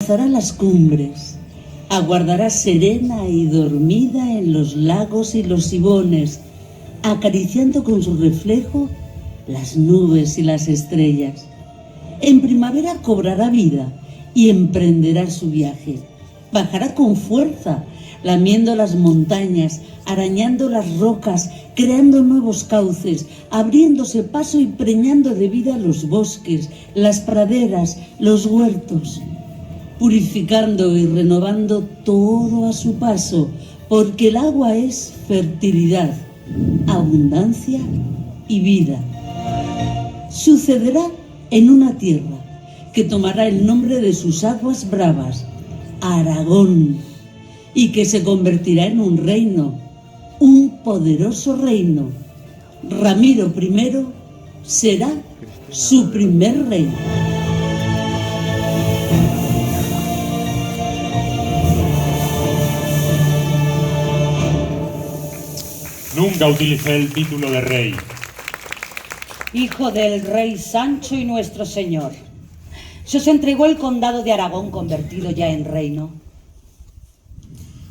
alzará las cumbres, aguardará serena y dormida en los lagos y los sibones, acariciando con su reflejo las nubes y las estrellas. En primavera cobrará vida y emprenderá su viaje. Bajará con fuerza, lamiendo las montañas, arañando las rocas, creando nuevos cauces, abriéndose paso y preñando de vida los bosques, las praderas, los huertos, purificando y renovando todo a su paso, porque el agua es fertilidad, abundancia y vida. Sucederá en una tierra que tomará el nombre de sus aguas bravas, Aragón, y que se convertirá en un reino, un poderoso reino. Ramiro I será su primer rey. Nunca utilicé el título de rey. Hijo del rey Sancho y nuestro señor, se os entregó el condado de Aragón convertido ya en reino.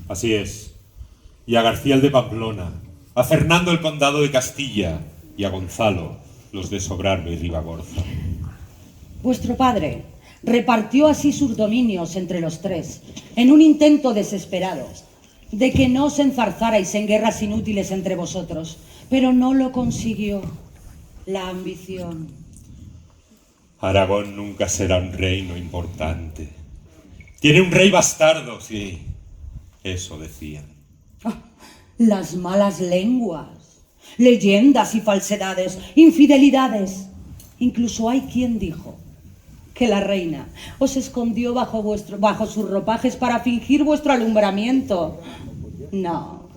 Así es. Y a García el de Pamplona, a Fernando el condado de Castilla y a Gonzalo los de Sobrarbe y Ribagorza. Vuestro padre repartió así sus dominios entre los tres, en un intento desesperado de que no os enzarzarais en guerras inútiles entre vosotros, pero no lo consiguió. La ambición. Aragón nunca será un reino importante. Tiene un rey bastardo, sí. Eso decían. Las malas lenguas, leyendas y falsedades, infidelidades. Incluso hay quien dijo que la reina os escondió bajo sus ropajes para fingir vuestro alumbramiento. No.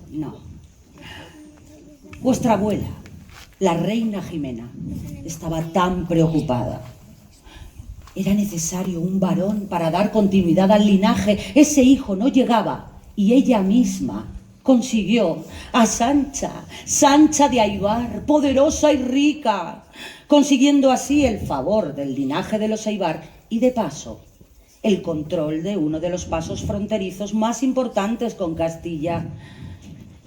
Vuestra abuela, la reina Jimena, estaba tan preocupada. Era necesario un varón para dar continuidad al linaje. Ese hijo no llegaba y ella misma consiguió a Sancha de Aybar, poderosa y rica, consiguiendo así el favor del linaje de los Aybar y de paso el control de uno de los pasos fronterizos más importantes con Castilla.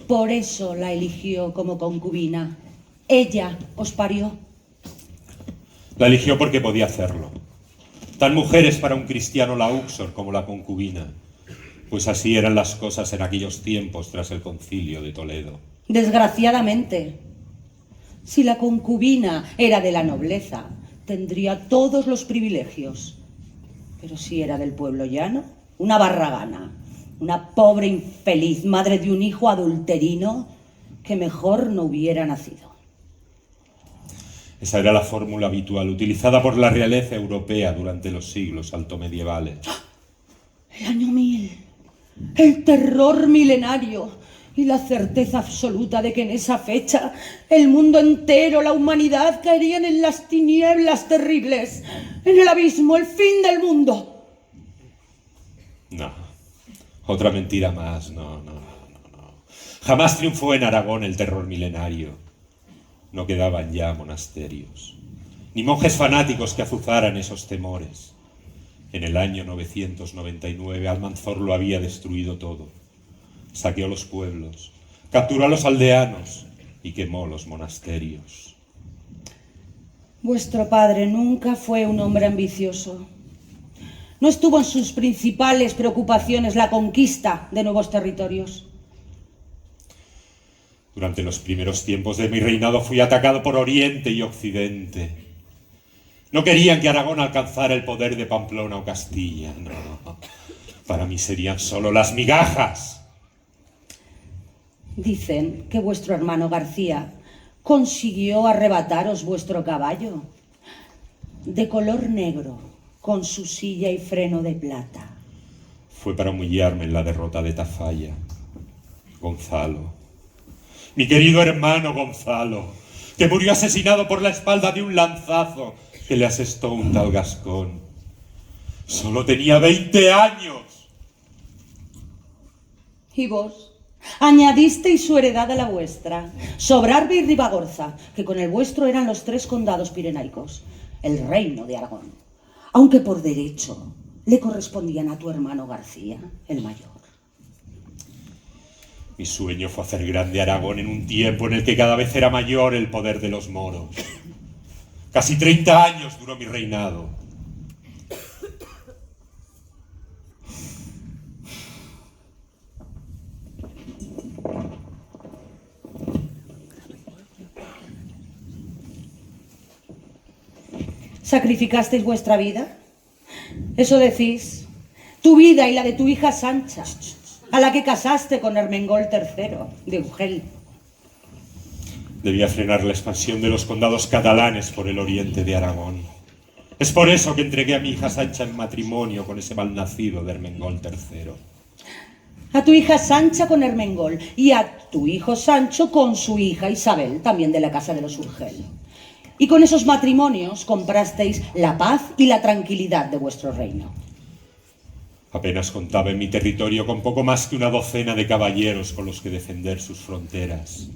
Por eso la eligió como concubina. Ella os parió. La eligió porque podía hacerlo. Tan mujeres para un cristiano la Uxor como la concubina, pues así eran las cosas en aquellos tiempos tras el concilio de Toledo. Desgraciadamente, si la concubina era de la nobleza, tendría todos los privilegios. Pero si era del pueblo llano, una barragana, una pobre infeliz, madre de un hijo adulterino, que mejor no hubiera nacido. Esa era la fórmula habitual, utilizada por la realeza europea durante los siglos altomedievales. El año 1000, el terror milenario y la certeza absoluta de que en esa fecha el mundo entero, la humanidad, caerían en las tinieblas terribles, en el abismo, el fin del mundo. No, otra mentira más, no. Jamás triunfó en Aragón el terror milenario. No quedaban ya monasterios, ni monjes fanáticos que azuzaran esos temores. En el año 999 Almanzor lo había destruido todo. Saqueó los pueblos, capturó a los aldeanos y quemó los monasterios. Vuestro padre nunca fue un hombre ambicioso. No estuvo en sus principales preocupaciones la conquista de nuevos territorios. Durante los primeros tiempos de mi reinado fui atacado por Oriente y Occidente. No querían que Aragón alcanzara el poder de Pamplona o Castilla, no. Para mí serían solo las migajas. Dicen que vuestro hermano García consiguió arrebataros vuestro caballo, de color negro, con su silla y freno de plata. Fue para humillarme en la derrota de Tafalla. Gonzalo. Mi querido hermano Gonzalo, que murió asesinado por la espalda de un lanzazo que le asestó un tal Gascón. Solo tenía 20 años. ¿Y vos? Añadisteis su heredad a la vuestra, Sobrarbe y Ribagorza, que con el vuestro eran los 3 condados pirenaicos, el reino de Aragón. Aunque por derecho le correspondían a tu hermano García, el mayor. Mi sueño fue hacer grande Aragón en un tiempo en el que cada vez era mayor el poder de los moros. Casi 30 años duró mi reinado. ¿Sacrificasteis vuestra vida? Eso decís. Tu vida y la de tu hija Sancha, a la que casaste con Ermengol III de Urgel. Debía frenar la expansión de los condados catalanes por el oriente de Aragón. Es por eso que entregué a mi hija Sancha en matrimonio con ese malnacido de Ermengol III. A tu hija Sancha con Ermengol y a tu hijo Sancho con su hija Isabel, también de la casa de los Urgel. Y con esos matrimonios comprasteis la paz y la tranquilidad de vuestro reino. Apenas contaba en mi territorio con poco más que una docena de caballeros con los que defender sus fronteras.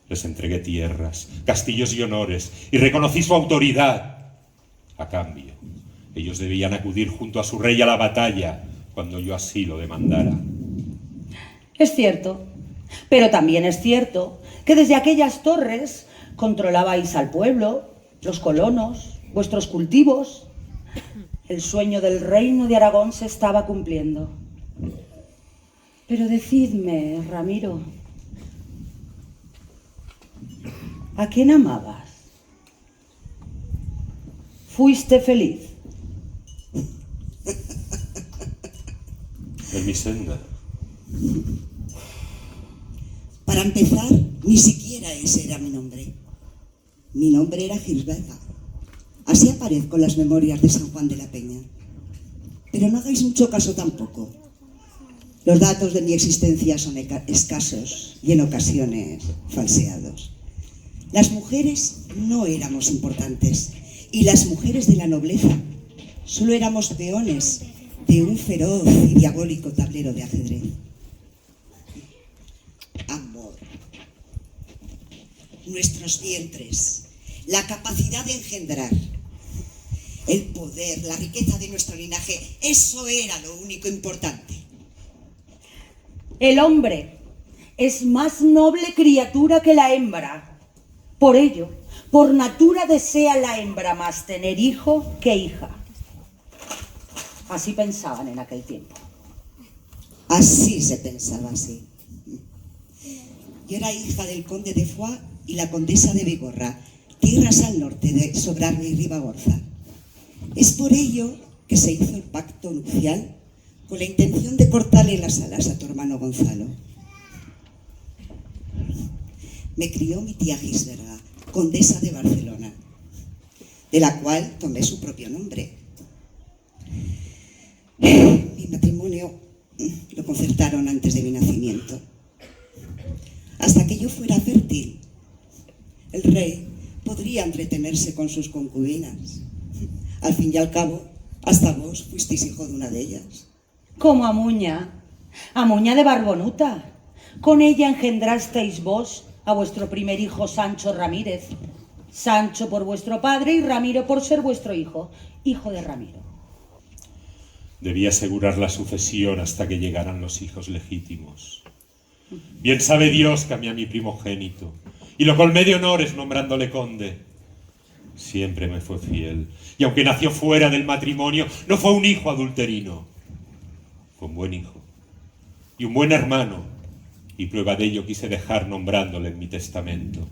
Les entregué tierras, castillos y honores, y reconocí su autoridad. A cambio, ellos debían acudir junto a su rey a la batalla cuando yo así lo demandara. Es cierto, pero también es cierto que desde aquellas torres controlabais al pueblo, los colonos, vuestros cultivos. El sueño del reino de Aragón se estaba cumpliendo. Pero decidme, Ramiro, ¿a quién amabas? ¿Fuiste feliz? En mi senda. Para empezar, ni siquiera ese era mi nombre. Mi nombre era Gisberga. Así aparezco en las memorias de San Juan de la Peña. Pero no hagáis mucho caso tampoco. Los datos de mi existencia son escasos y en ocasiones falseados. Las mujeres no éramos importantes y las mujeres de la nobleza solo éramos peones de un feroz y diabólico tablero de ajedrez. Amor. Nuestros vientres, la capacidad de engendrar, el poder, la riqueza de nuestro linaje, eso era lo único importante. El hombre es más noble criatura que la hembra. Por ello, por natura desea la hembra más tener hijo que hija. Así pensaban en aquel tiempo. Así se pensaba, así. Yo era hija del conde de Foix y la condesa de Vigorra, tierras al norte de Sobrarbe y Ribagorza. Es por ello que se hizo el pacto nupcial con la intención de cortarle las alas a tu hermano Gonzalo. Me crió mi tía Gisberga, condesa de Barcelona, de la cual tomé su propio nombre. Mi matrimonio lo concertaron antes de mi nacimiento. Hasta que yo fuera fértil, el rey podría entretenerse con sus concubinas. Al fin y al cabo, hasta vos fuisteis hijo de una de ellas. Como Amuña de Barbonuta. Con ella engendrasteis vos a vuestro primer hijo Sancho Ramírez. Sancho por vuestro padre y Ramiro por ser vuestro hijo, hijo de Ramiro. Debía asegurar la sucesión hasta que llegaran los hijos legítimos. Bien sabe Dios que amé a mi primogénito, y lo colmé de honores nombrándole conde. Siempre me fue fiel, y aunque nació fuera del matrimonio, no fue un hijo adulterino. Fue un buen hijo, y un buen hermano, y prueba de ello quise dejar nombrándole en mi testamento.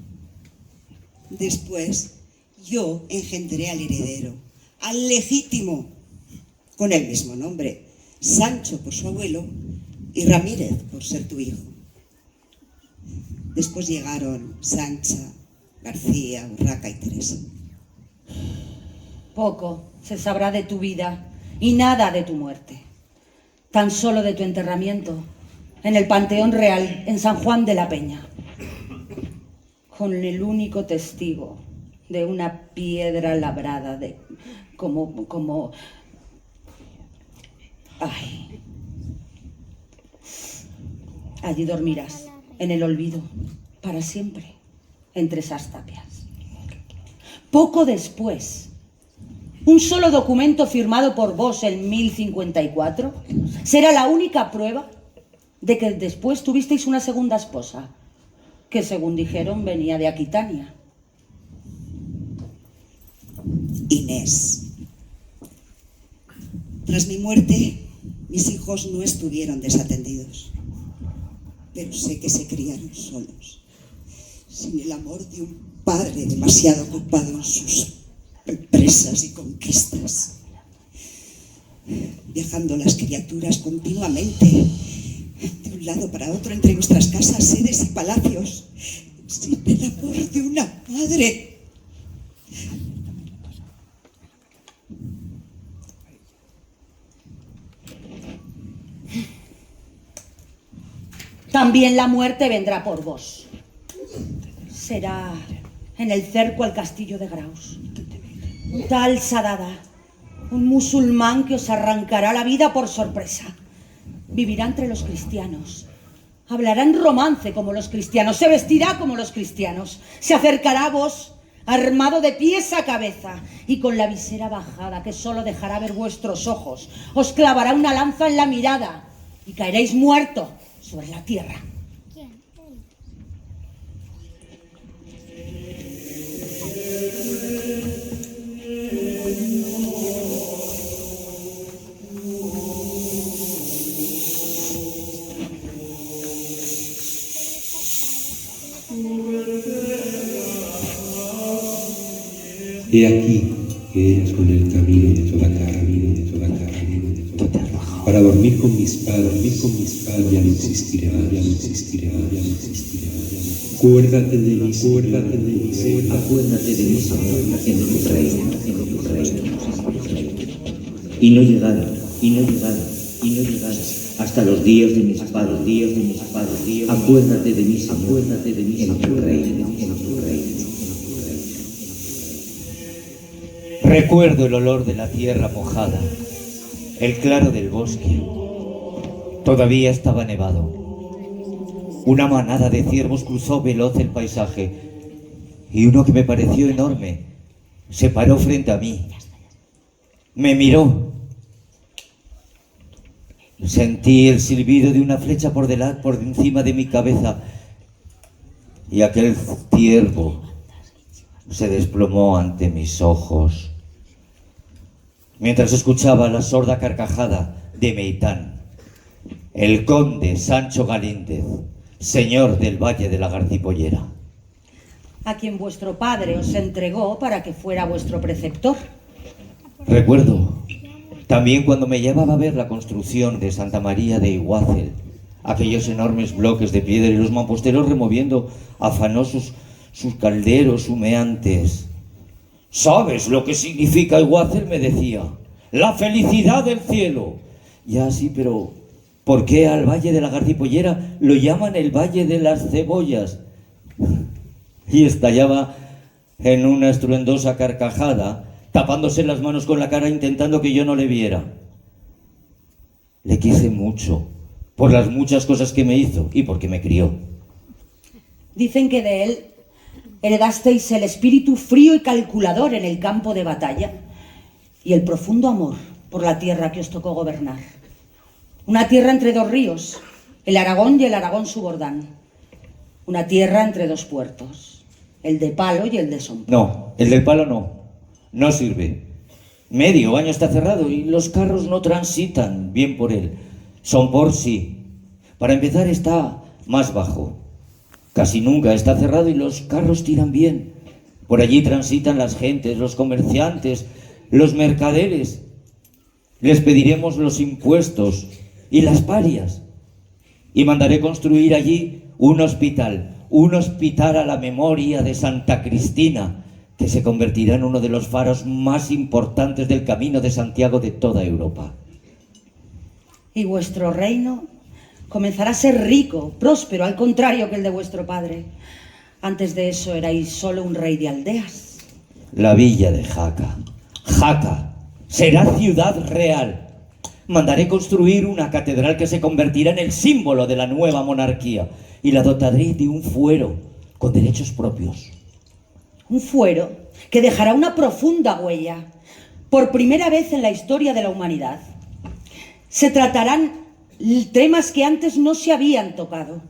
Después, yo engendré al heredero, al legítimo, con el mismo nombre, Sancho por su abuelo y Ramírez por ser tu hijo. Después llegaron Sancha, García, Urraca y Teresa. Poco se sabrá de tu vida y nada de tu muerte. Tan solo de tu enterramiento en el Panteón Real en San Juan de la Peña, con el único testigo de una piedra labrada de como ay. Allí dormirás en el olvido para siempre entre esas tapias. Poco después ¿Un solo documento firmado por vos en 1054 será la única prueba de que después tuvisteis una segunda esposa, que según dijeron venía de Aquitania? Inés. Tras mi muerte, mis hijos no estuvieron desatendidos, pero sé que se criaron solos, sin el amor de un padre demasiado ocupado en sus empresas y conquistas, viajando las criaturas continuamente de un lado para otro entre nuestras casas, sedes y palacios, sin el amor de una madre. También la muerte vendrá por vos. Será en el cerco al castillo de Graus. Un tal Sadada, un musulmán que os arrancará la vida por sorpresa. Vivirá entre los cristianos. Hablará en romance como los cristianos. Se vestirá como los cristianos. Se acercará a vos, armado de pies a cabeza y con la visera bajada que solo dejará ver vuestros ojos. Os clavará una lanza en la mirada y caeréis muerto sobre la tierra. He aquí que eres con el camino de toda carne, para dormir con mis padres, ya no existirá. Acuérdate de mí, Señor, en tu reino. Y no llegaron hasta los días de mis padres. Acuérdate de mí, Señor, en tu reino. Recuerdo el olor de la tierra mojada, el claro del bosque. Todavía estaba nevado. Una manada de ciervos cruzó veloz el paisaje y uno que me pareció enorme se paró frente a mí. Me miró. Sentí el silbido de una flecha por encima de mi cabeza y aquel ciervo se desplomó ante mis ojos mientras escuchaba la sorda carcajada de Meitán, el conde Sancho Galíndez, señor del Valle de la Garcipollera, A quien vuestro padre os entregó para que fuera vuestro preceptor. Recuerdo también cuando me llevaba a ver la construcción de Santa María de Iguácel, aquellos enormes bloques de piedra y los mamposteros removiendo afanosos sus calderos humeantes. ¿Sabes lo que significa Iguácel?, me decía. La felicidad del cielo. Ya sí, pero ¿por qué al Valle de la Garcipollera lo llaman el Valle de las Cebollas? Y estallaba en una estruendosa carcajada, tapándose las manos con la cara intentando que yo no le viera. Le quise mucho, por las muchas cosas que me hizo y porque me crió. Dicen que de él heredasteis el espíritu frío y calculador en el campo de batalla y el profundo amor por la tierra que os tocó gobernar. Una tierra entre dos ríos, el Aragón y el Aragón Subordán. Una tierra entre dos puertos, el de Palo y el de Sompor. No, el del Palo no sirve. Medio año está cerrado y los carros no transitan bien por él. Sompor sí. Para empezar está más bajo. Casi nunca está cerrado y los carros tiran bien. Por allí transitan las gentes, los comerciantes, los mercaderes. Les pediremos los impuestos y las parias. Y mandaré construir allí un hospital a la memoria de Santa Cristina, que se convertirá en uno de los faros más importantes del Camino de Santiago de toda Europa. Y vuestro reino comenzará a ser rico, próspero, al contrario que el de vuestro padre. Antes de eso erais solo un rey de aldeas. La villa de Jaca. Jaca será ciudad real. Mandaré construir una catedral que se convertirá en el símbolo de la nueva monarquía y la dotaré de un fuero con derechos propios. Un fuero que dejará una profunda huella, por primera vez en la historia de la humanidad, se tratarán temas que antes no se habían tocado.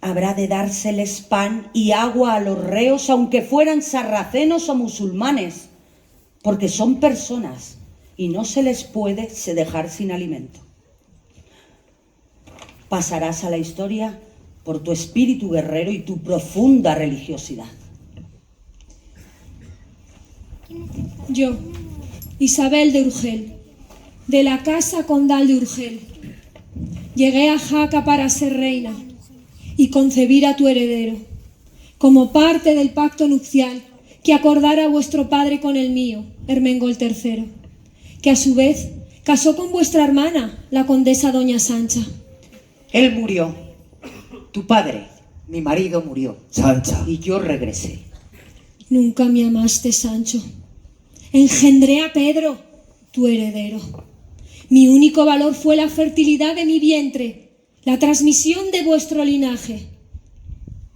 Habrá de dárseles pan y agua a los reos, aunque fueran sarracenos o musulmanes, porque son personas y no se les puede dejar sin alimento. Pasarás a la historia por tu espíritu guerrero y tu profunda religiosidad. Yo, Isabel de Urgel, de la casa condal de Urgel, llegué a Jaca para ser reina y concebir a tu heredero, como parte del pacto nupcial que acordara vuestro padre con el mío, Ermengol III, que a su vez casó con vuestra hermana, la condesa doña Sancha. Él murió, tu padre, mi marido murió, Sancha. y yo regresé. Nunca me amaste, Sancho. Engendré a Pedro, tu heredero. Mi único valor fue la fertilidad de mi vientre, la transmisión de vuestro linaje.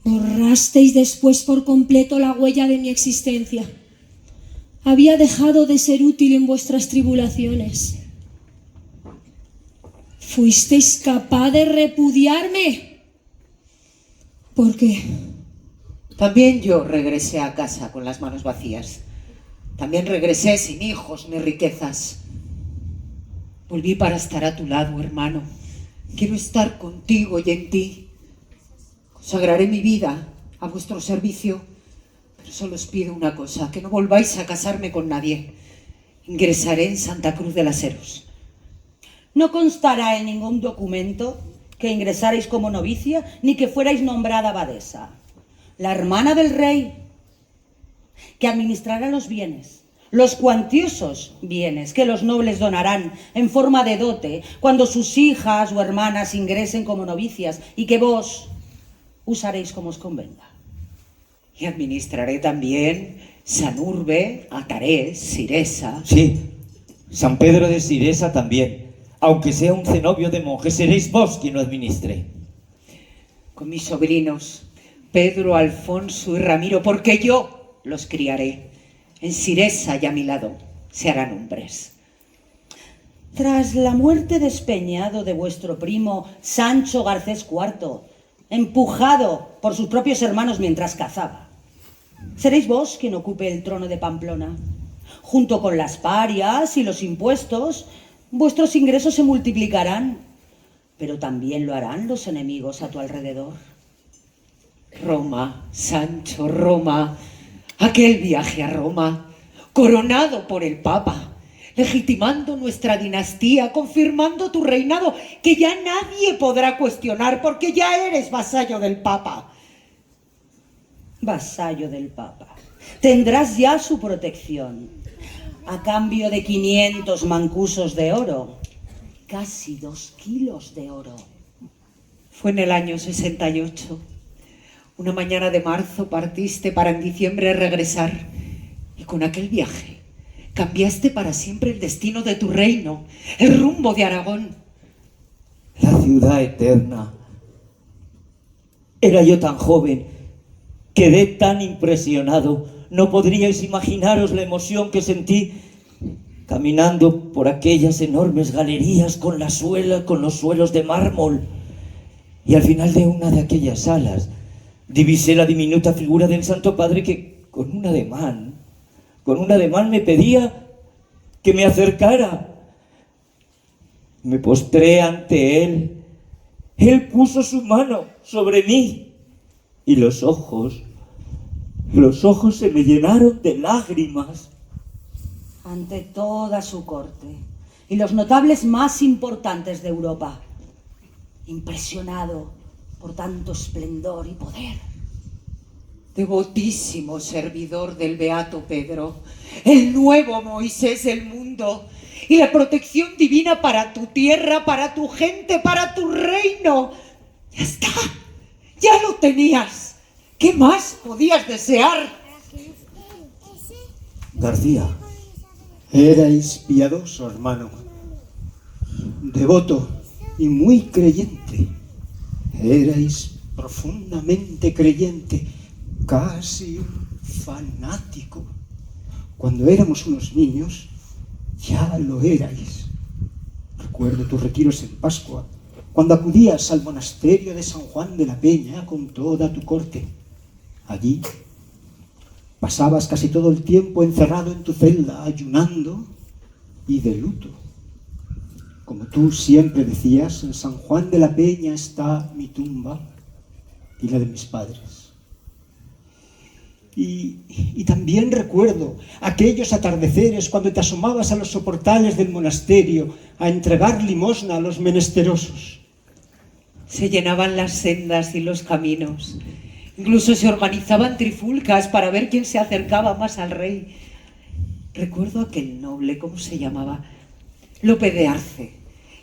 Borrasteis después por completo la huella de mi existencia. Había dejado de ser útil en vuestras tribulaciones. ¿Fuisteis capaz de repudiarme? ¿Por qué? También yo regresé a casa con las manos vacías. También regresé sin hijos ni riquezas. Volví para estar a tu lado, hermano. Quiero estar contigo y en ti. Consagraré mi vida a vuestro servicio, pero solo os pido una cosa, que no volváis a casarme con nadie. Ingresaré en Santa Cruz de las Heros. No constará en ningún documento que ingresarais como novicia ni que fuerais nombrada abadesa. La hermana del rey, que administrará los bienes, los cuantiosos bienes que los nobles donarán en forma de dote cuando sus hijas o hermanas ingresen como novicias y que vos usaréis como os convenga. Y administraré también Sanurbe, Atarés, Siresa. Sí, San Pedro de Siresa también. Aunque sea un cenobio de monjes, seréis vos quien lo administre. Con mis sobrinos, Pedro, Alfonso y Ramiro, porque yo los criaré. En Siresa y a mi lado se harán hombres. Tras la muerte despeñado de vuestro primo Sancho Garcés IV, empujado por sus propios hermanos mientras cazaba, seréis vos quien ocupe el trono de Pamplona. Junto con las parias y los impuestos, vuestros ingresos se multiplicarán, pero también lo harán los enemigos a tu alrededor. Roma, Sancho, Roma, aquel viaje a Roma, coronado por el Papa, legitimando nuestra dinastía, confirmando tu reinado, que ya nadie podrá cuestionar porque ya eres vasallo del Papa. Vasallo del Papa. Tendrás ya su protección, a cambio de 500 mancusos de oro, casi 2 kilos de oro. Fue en el año 68. Una mañana de marzo partiste para en diciembre regresar, y con aquel viaje cambiaste para siempre el destino de tu reino, el rumbo de Aragón. La ciudad eterna. Era yo tan joven, quedé tan impresionado. No podríais imaginaros la emoción que sentí caminando por aquellas enormes galerías con los suelos de mármol. Y al final de una de aquellas salas divisé la diminuta figura del Santo Padre que con un ademán me pedía que me acercara. Me postré ante él. Él puso su mano sobre mí y los ojos se me llenaron de lágrimas. Ante toda su corte y los notables más importantes de Europa, impresionado por tanto esplendor y poder. Devotísimo servidor del Beato Pedro, el nuevo Moisés del mundo y la protección divina para tu tierra, para tu gente, para tu reino. Ya está, ya lo tenías. ¿Qué más podías desear? García, Erais piadoso, hermano, devoto y muy creyente. Erais profundamente creyente, casi un fanático. cuando éramos unos niños, ya lo erais. Recuerdo tus retiros en Pascua, cuando acudías al monasterio de San Juan de la Peña con toda tu corte. Allí pasabas casi todo el tiempo encerrado en tu celda, ayunando y de luto. Como tú siempre decías, en San Juan de la Peña está mi tumba y la de mis padres. Y también recuerdo aquellos atardeceres cuando te asomabas a los soportales del monasterio a entregar limosna a los menesterosos. Se llenaban las sendas y los caminos. Incluso se organizaban trifulcas para ver quién se acercaba más al rey. Recuerdo aquel noble, ¿cómo se llamaba? Lope de Arce.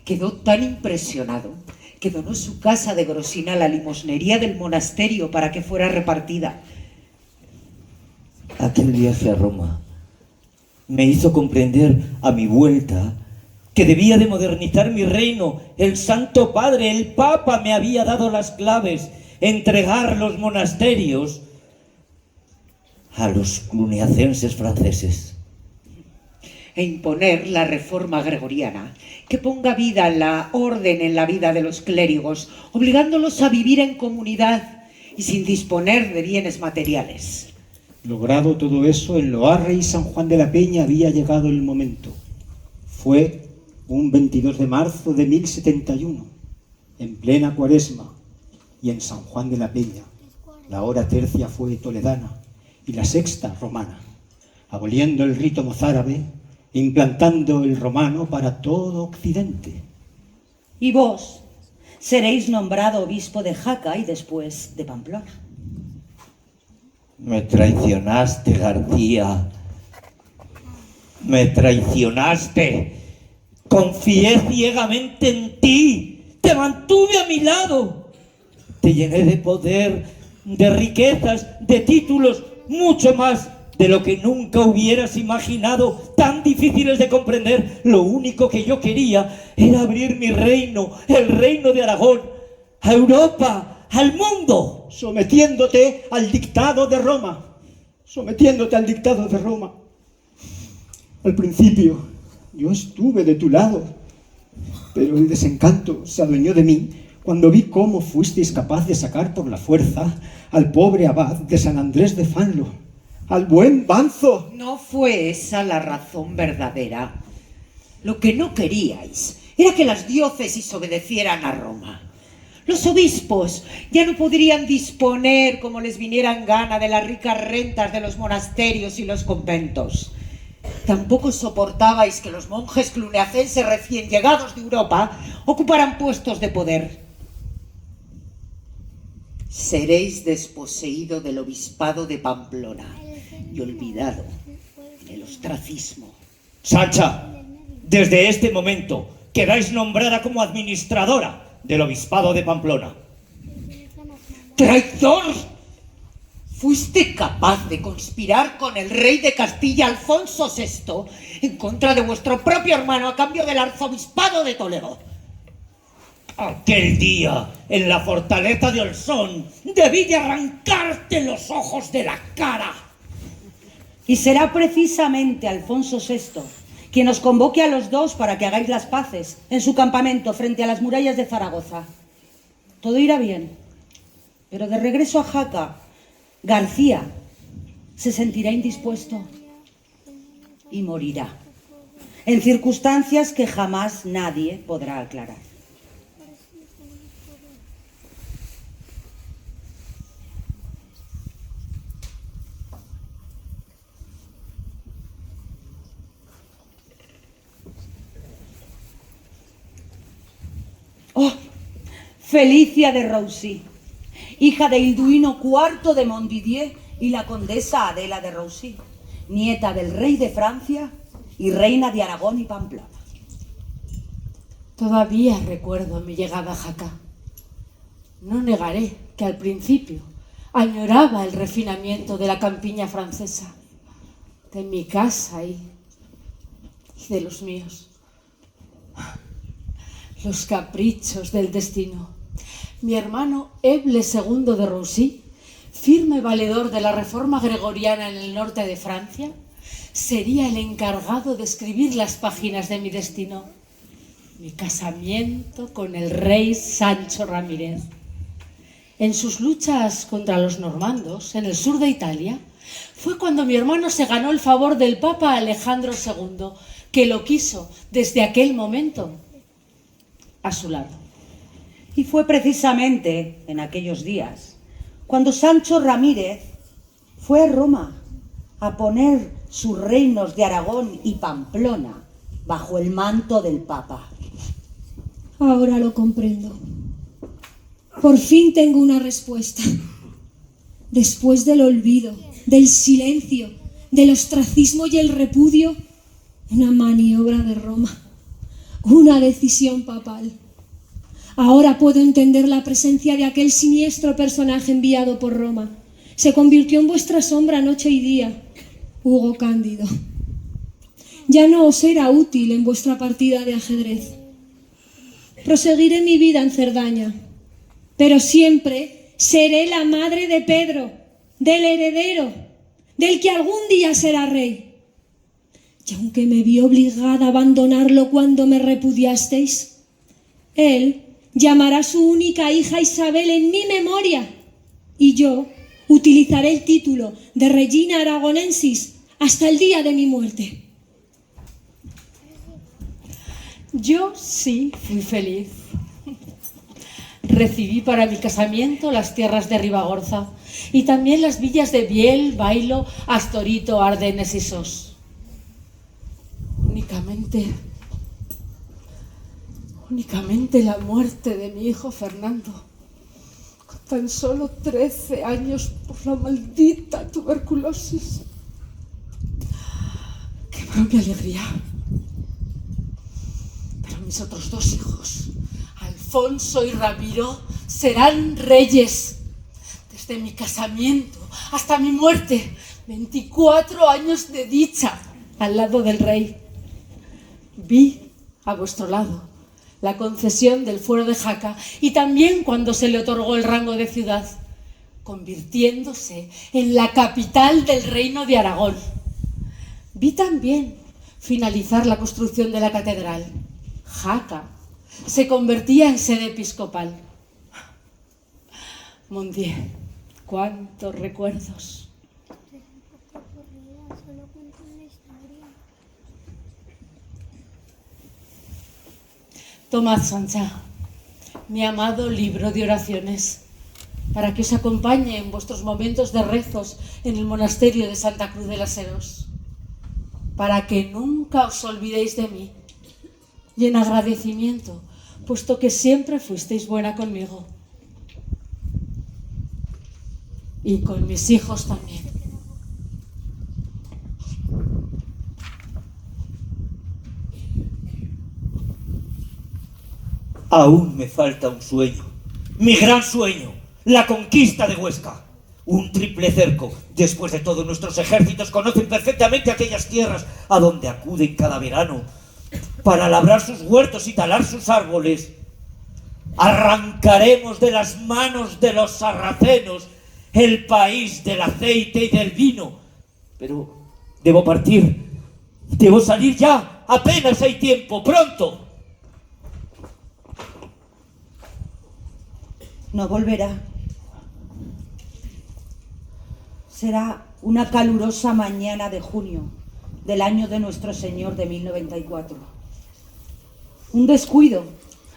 Quedó tan impresionado que donó su casa de Grosina a la limosnería del monasterio para que fuera repartida. Aquel viaje a Roma me hizo comprender a mi vuelta que debía de modernizar mi reino. El Santo Padre, el Papa, me había dado las claves: entregar los monasterios a los cluniacenses franceses. E imponer la reforma gregoriana, que ponga vida en la orden en la vida de los clérigos, obligándolos a vivir en comunidad y sin disponer de bienes materiales. Logrado todo eso, en Loarre y San Juan de la Peña había llegado el momento. Fue un 22 de marzo de 1071, en plena Cuaresma, y en San Juan de la Peña. La hora tercia fue toledana y la sexta romana, aboliendo el rito mozárabe e implantando el romano para todo Occidente. Y vos seréis nombrado obispo de Jaca y después de Pamplona. Me traicionaste, García. Me traicionaste. Confié ciegamente en ti. Te mantuve a mi lado. Te llené de poder, de riquezas, de títulos, mucho más de lo que nunca hubieras imaginado, tan difíciles de comprender. Lo único que yo quería era abrir mi reino, el reino de Aragón, a Europa, al mundo. Sometiéndote al dictado de Roma. Sometiéndote al dictado de Roma. Al principio, yo estuve de tu lado, pero el desencanto se adueñó de mí cuando vi cómo fuisteis capaz de sacar por la fuerza al pobre abad de San Andrés de Fanlo, al buen Banzo. No fue esa la razón verdadera. Lo que no queríais era que las diócesis obedecieran a Roma. Los obispos ya no podrían disponer como les viniera en gana de las ricas rentas de los monasterios y los conventos. Tampoco soportabais que los monjes cluniacenses recién llegados de Europa ocuparan puestos de poder. Seréis desposeído del obispado de Pamplona y olvidado en el ostracismo. Sancha, desde este momento quedáis nombrada como administradora del obispado de Pamplona. ¡Traidor! Fuiste capaz de conspirar con el rey de Castilla, Alfonso VI, en contra de vuestro propio hermano a cambio del arzobispado de Toledo. Aquel día, en la fortaleza de Olsón, debí de arrancarte los ojos de la cara. Y será precisamente Alfonso VI quien os convoque a los dos para que hagáis las paces en su campamento frente a las murallas de Zaragoza. Todo irá bien, pero de regreso a Jaca, García se sentirá indispuesto y morirá, en circunstancias que jamás nadie podrá aclarar. ¡Oh! Felicia de Roussy, hija de Hilduino IV de Montdidier y la condesa Adela de Roussy, nieta del rey de Francia y reina de Aragón y Pamplona. Todavía recuerdo mi llegada a Jaca. No negaré que al principio añoraba el refinamiento de la campiña francesa, de mi casa y de los míos. Los caprichos del destino. Mi hermano Eble II de Roussy, firme valedor de la reforma gregoriana en el norte de Francia, sería el encargado de escribir las páginas de mi destino. Mi casamiento con el rey Sancho Ramírez. En sus luchas contra los normandos, en el sur de Italia, fue cuando mi hermano se ganó el favor del Papa Alejandro II, que lo quiso desde aquel momento a su lado. Y fue precisamente en aquellos días cuando Sancho Ramírez fue a Roma a poner sus reinos de Aragón y Pamplona bajo el manto del Papa. Ahora lo comprendo. Por fin tengo una respuesta. Después del olvido, del silencio, del ostracismo y el repudio, una maniobra de Roma, una decisión papal. Ahora puedo entender la presencia de aquel siniestro personaje enviado por Roma. Se convirtió en vuestra sombra noche y día, Hugo Cándido. Ya no os era útil en vuestra partida de ajedrez. Proseguiré mi vida en Cerdaña, pero siempre seré la madre de Pedro, del heredero, del que algún día será rey. Y aunque me vi obligada a abandonarlo cuando me repudiasteis, él llamará a su única hija Isabel en mi memoria, y yo utilizaré el título de Regina Aragonensis hasta el día de mi muerte. Yo sí fui feliz. Recibí para mi casamiento las tierras de Ribagorza y también las villas de Biel, Bailo, Astorito, Ardenes y Sos. Únicamente la muerte de mi hijo Fernando, con tan solo 13 años por la maldita tuberculosis, quebró mi alegría. Pero mis otros 2 hijos, Alfonso y Ramiro, serán reyes. Desde mi casamiento hasta mi muerte, 24 años de dicha al lado del rey. Vi a vuestro lado la concesión del fuero de Jaca y también cuando se le otorgó el rango de ciudad, convirtiéndose en la capital del reino de Aragón. Vi también finalizar la construcción de la catedral. Jaca se convertía en sede episcopal. Mon Dieu, cuántos recuerdos. Tomad, Sancha, mi amado libro de oraciones, para que os acompañe en vuestros momentos de rezos en el monasterio de Santa Cruz de las Heros, para que nunca os olvidéis de mí, y en agradecimiento, puesto que siempre fuisteis buena conmigo. Y con mis hijos también. Aún me falta un sueño, mi gran sueño, la conquista de Huesca. Un triple cerco. Después de todo, nuestros ejércitos conocen perfectamente aquellas tierras a donde acuden cada verano para labrar sus huertos y talar sus árboles. Arrancaremos de las manos de los sarracenos el país del aceite y del vino. Pero debo partir, debo salir ya, apenas hay tiempo, pronto. No volverá. Será una calurosa mañana de junio del año de nuestro Señor de 1094. Un descuido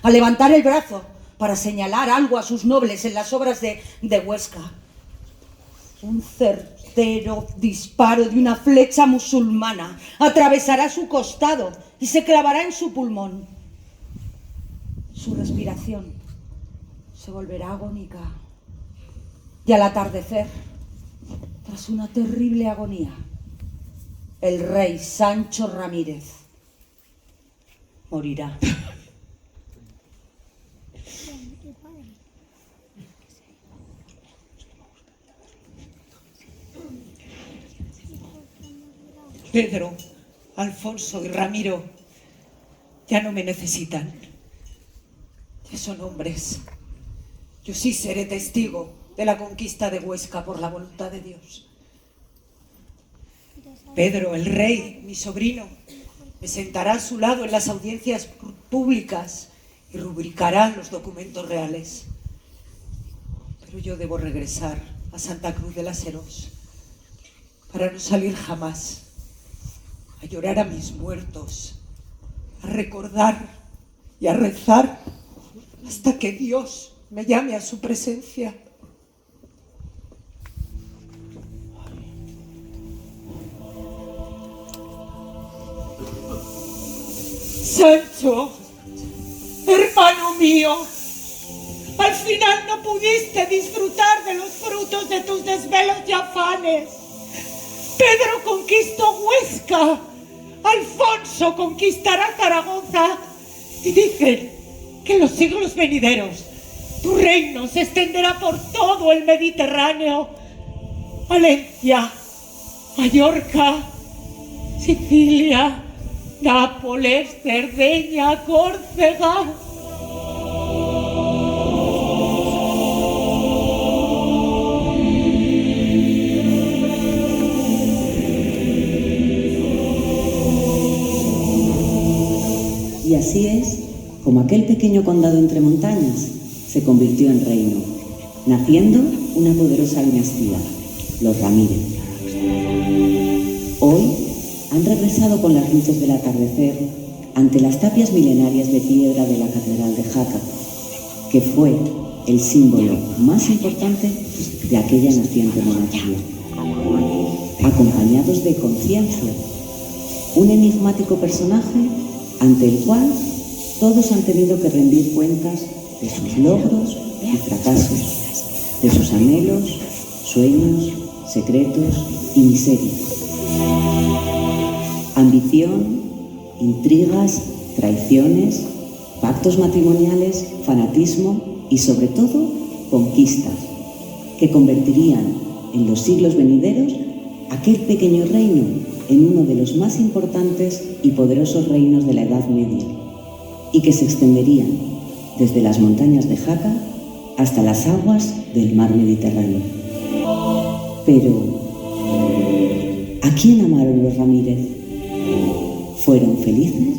al levantar el brazo para señalar algo a sus nobles en las obras de Huesca. Un certero disparo de una flecha musulmana atravesará su costado y se clavará en su pulmón. Su respiración se volverá agónica. Y al atardecer, tras una terrible agonía, el rey Sancho Ramírez morirá. Pedro, Alfonso y Ramiro ya no me necesitan. Ya son hombres. Yo sí seré testigo de la conquista de Huesca por la voluntad de Dios. Pedro, el rey, mi sobrino, me sentará a su lado en las audiencias públicas y rubricará los documentos reales. Pero yo debo regresar a Santa Cruz de las Heros para no salir jamás, a llorar a mis muertos, a recordar y a rezar hasta que Dios me llame a su presencia. Sancho, hermano mío, al final no pudiste disfrutar de los frutos de tus desvelos y afanes. Pedro conquistó Huesca, Alfonso conquistará Zaragoza y dicen que en los siglos venideros tu reino se extenderá por todo el Mediterráneo, Valencia, Mallorca, Sicilia, Nápoles, Cerdeña, Córcega. Y así es como aquel pequeño condado entre montañas se convirtió en reino, naciendo una poderosa dinastía, los Ramírez. Hoy han regresado con las luces del atardecer ante las tapias milenarias de piedra de la Catedral de Jaca, que fue el símbolo más importante de aquella naciente monarquía. Acompañados de Conciencia, un enigmático personaje ante el cual todos han tenido que rendir cuentas de sus logros y fracasos, de sus anhelos, sueños, secretos y miserias. Ambición, intrigas, traiciones, pactos matrimoniales, fanatismo y sobre todo conquistas que convertirían en los siglos venideros aquel pequeño reino en uno de los más importantes y poderosos reinos de la Edad Media y que se extenderían desde las montañas de Jaca hasta las aguas del mar Mediterráneo. Pero, ¿a quién amaron los Ramírez? ¿Fueron felices?